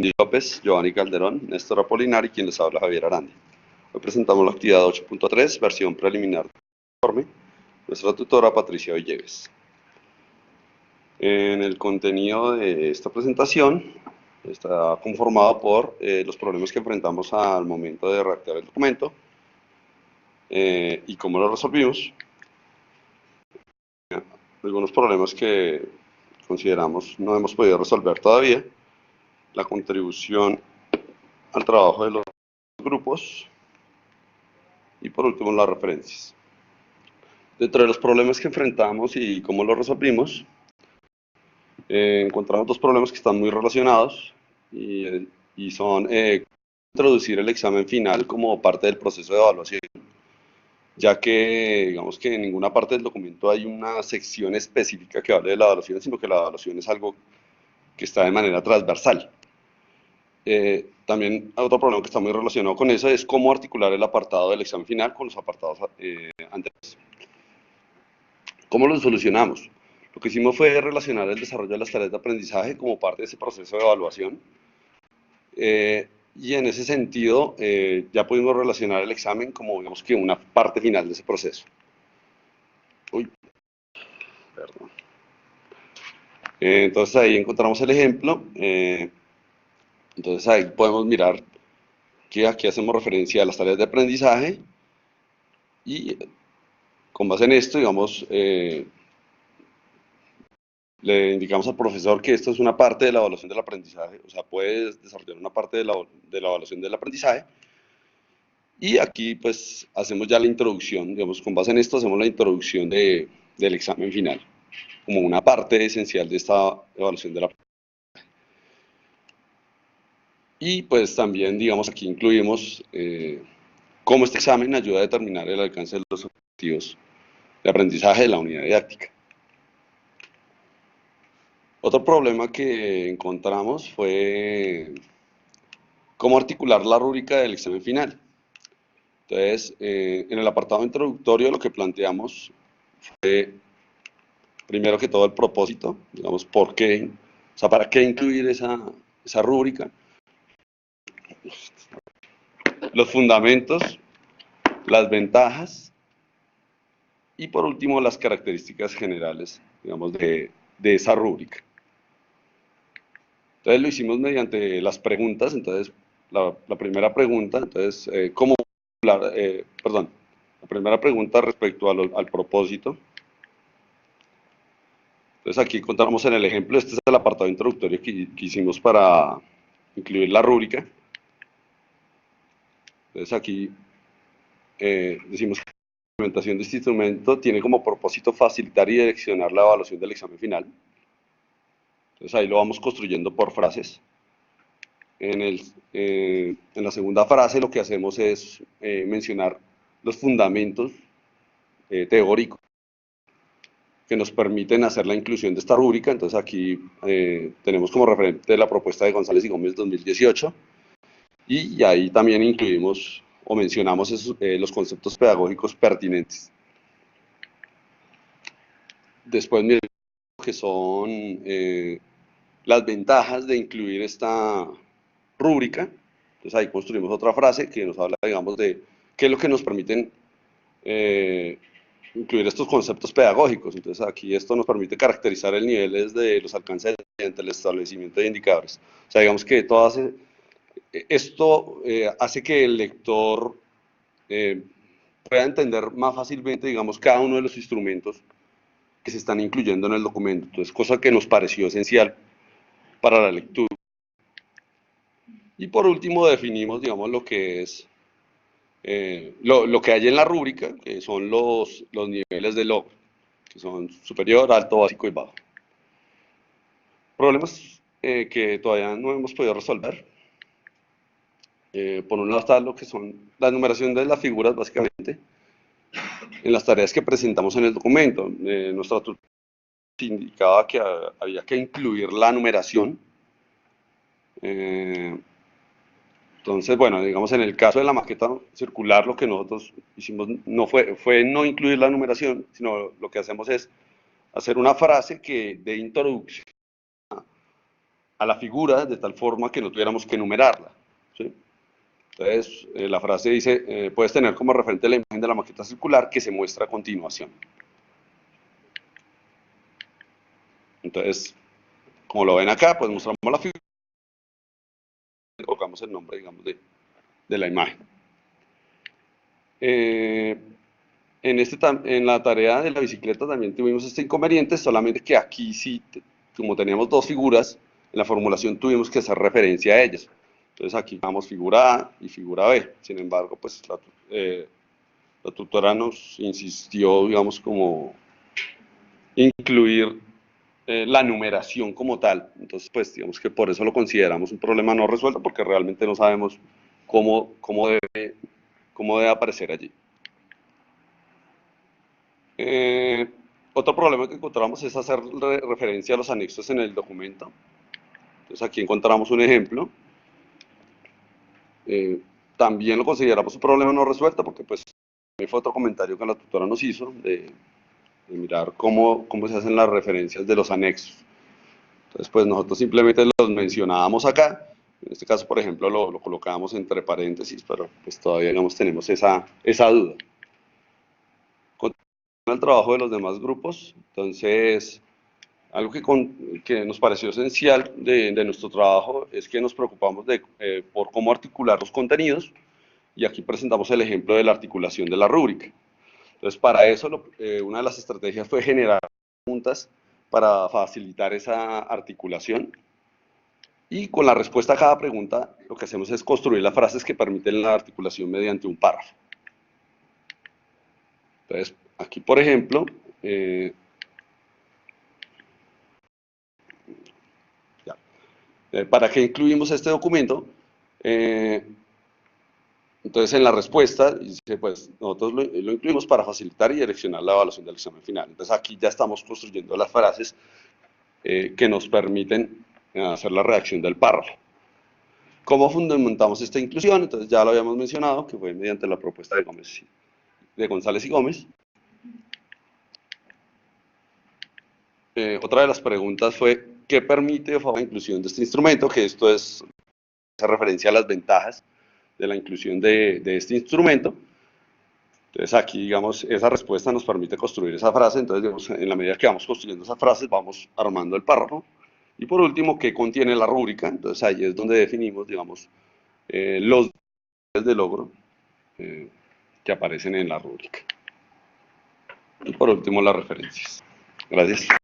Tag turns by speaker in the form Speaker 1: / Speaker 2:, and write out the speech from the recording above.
Speaker 1: Andy López, Giovanni Calderón, Néstor Apolinar y quien les habla, Javier Arandi. Hoy presentamos la actividad 8.3, versión preliminar del informe, nuestra tutora Patricia Villegas. En el contenido de esta presentación está conformado por los problemas que enfrentamos al momento de redactar el documento y cómo lo resolvimos. Algunos problemas que consideramos no hemos podido resolver todavía, la contribución al trabajo de los grupos y por último las referencias. Dentro de los problemas que enfrentamos y cómo los resolvimos, encontramos dos problemas que están muy relacionados y son introducir el examen final como parte del proceso de evaluación, ya que digamos que en ninguna parte del documento hay una sección específica que hable de la evaluación, sino que la evaluación es algo que está de manera transversal. También otro problema que está muy relacionado con eso es cómo articular el apartado del examen final con los apartados anteriores. ¿Cómo lo solucionamos? Lo que hicimos fue relacionar el desarrollo de las tareas de aprendizaje como parte de ese proceso de evaluación. Y en ese sentido, ya pudimos relacionar el examen como, digamos que una parte final de ese proceso. Perdón. Entonces ahí encontramos el ejemplo. Entonces ahí podemos mirar que aquí hacemos referencia a las tareas de aprendizaje y con base en esto, digamos, le indicamos al profesor que esto es una parte de la evaluación del aprendizaje, o sea, puedes desarrollar una parte de la evaluación del aprendizaje. Y aquí pues hacemos ya la introducción, digamos, con base en esto hacemos la introducción del examen final, como una parte esencial de esta evaluación del aprendizaje. Y pues también, digamos, aquí incluimos cómo este examen ayuda a determinar el alcance de los objetivos de aprendizaje de la unidad didáctica. Otro problema que encontramos fue cómo articular la rúbrica del examen final. Entonces, en el apartado introductorio lo que planteamos fue, primero que todo, el propósito, digamos, por qué, o sea, para qué incluir esa rúbrica, los fundamentos, las ventajas y por último las características generales, digamos, de esa rúbrica. Entonces lo hicimos mediante las preguntas. Entonces la primera pregunta, entonces, la primera pregunta respecto al propósito. Entonces aquí encontramos en el ejemplo, este es el apartado introductorio que hicimos para incluir la rúbrica. Entonces aquí decimos que la implementación de este instrumento tiene como propósito facilitar y direccionar la evaluación del examen final. Entonces ahí lo vamos construyendo por frases. En la segunda frase lo que hacemos es mencionar los fundamentos teóricos que nos permiten hacer la inclusión de esta rúbrica. Entonces aquí tenemos como referente la propuesta de González y Gómez 2018 y ahí también incluimos o mencionamos los conceptos pedagógicos pertinentes. Después miramos lo que son las ventajas de incluir esta rúbrica. Entonces ahí construimos otra frase que nos habla, digamos, de qué es lo que nos permiten incluir estos conceptos pedagógicos. Entonces aquí esto nos permite caracterizar el nivel de los alcances mediante el establecimiento de indicadores. O sea, digamos que esto hace que el lector pueda entender más fácilmente, digamos, cada uno de los instrumentos que se están incluyendo en el documento. Entonces, cosa que nos pareció esencial para la lectura. Y por último definimos, digamos, lo que es lo que hay en la rúbrica, que son los niveles de logro, que son superior, alto, básico y bajo. Problemas que todavía no hemos podido resolver. Por un lado está lo que son la numeración de las figuras, básicamente, en las tareas que presentamos en el documento. Nuestra tutora indicaba que había que incluir la numeración. Entonces, bueno, digamos, en el caso de la maqueta circular, lo que nosotros hicimos no fue no incluir la numeración, sino lo que hacemos es hacer una frase que dé introducción a la figura de tal forma que no tuviéramos que enumerarla, ¿sí? Entonces, la frase dice, puedes tener como referente la imagen de la maqueta circular que se muestra a continuación. Entonces, como lo ven acá, pues mostramos la figura y colocamos el nombre, digamos, de la imagen. En la tarea de la bicicleta también tuvimos este inconveniente, solamente que aquí sí, como teníamos dos figuras, en la formulación tuvimos que hacer referencia a ellas. Entonces aquí damos figura A y figura B. Sin embargo, pues la tutora nos insistió, digamos, como incluir la numeración como tal. Entonces, pues digamos que por eso lo consideramos un problema no resuelto, porque realmente no sabemos cómo debe aparecer allí. Otro problema que encontramos es hacer referencia a los anexos en el documento. Entonces aquí encontramos un ejemplo. También lo consideramos un problema no resuelto porque pues fue otro comentario que la tutora nos hizo de mirar cómo se hacen las referencias de los anexos. Entonces pues nosotros simplemente los mencionábamos acá. En este caso, por ejemplo, lo colocábamos entre paréntesis, pero pues todavía digamos, tenemos esa duda. El trabajo de los demás grupos. Entonces, algo que nos pareció esencial de nuestro trabajo es que nos preocupamos por cómo articular los contenidos, y aquí presentamos el ejemplo de la articulación de la rúbrica. Entonces, para eso, una de las estrategias fue generar preguntas para facilitar esa articulación, y con la respuesta a cada pregunta, lo que hacemos es construir las frases que permiten la articulación mediante un párrafo. Entonces, aquí, por ejemplo, ¿para qué incluimos este documento? Entonces, en la respuesta, dice, pues nosotros lo incluimos para facilitar y direccionar la evaluación del examen final. Entonces, aquí ya estamos construyendo las frases que nos permiten hacer la redacción del párrafo. ¿Cómo fundamentamos esta inclusión? Entonces, ya lo habíamos mencionado, que fue mediante la propuesta de González y Gómez. Otra de las preguntas fue, ¿qué permite la inclusión de este instrumento? Que esto hace referencia a las ventajas de la inclusión de este instrumento. Entonces aquí, digamos, esa respuesta nos permite construir esa frase. Entonces, digamos, en la medida que vamos construyendo esas frases, vamos armando el párrafo. Y por último, ¿qué contiene la rúbrica? Entonces ahí es donde definimos, digamos, los niveles de logro que aparecen en la rúbrica. Y por último, las referencias. Gracias.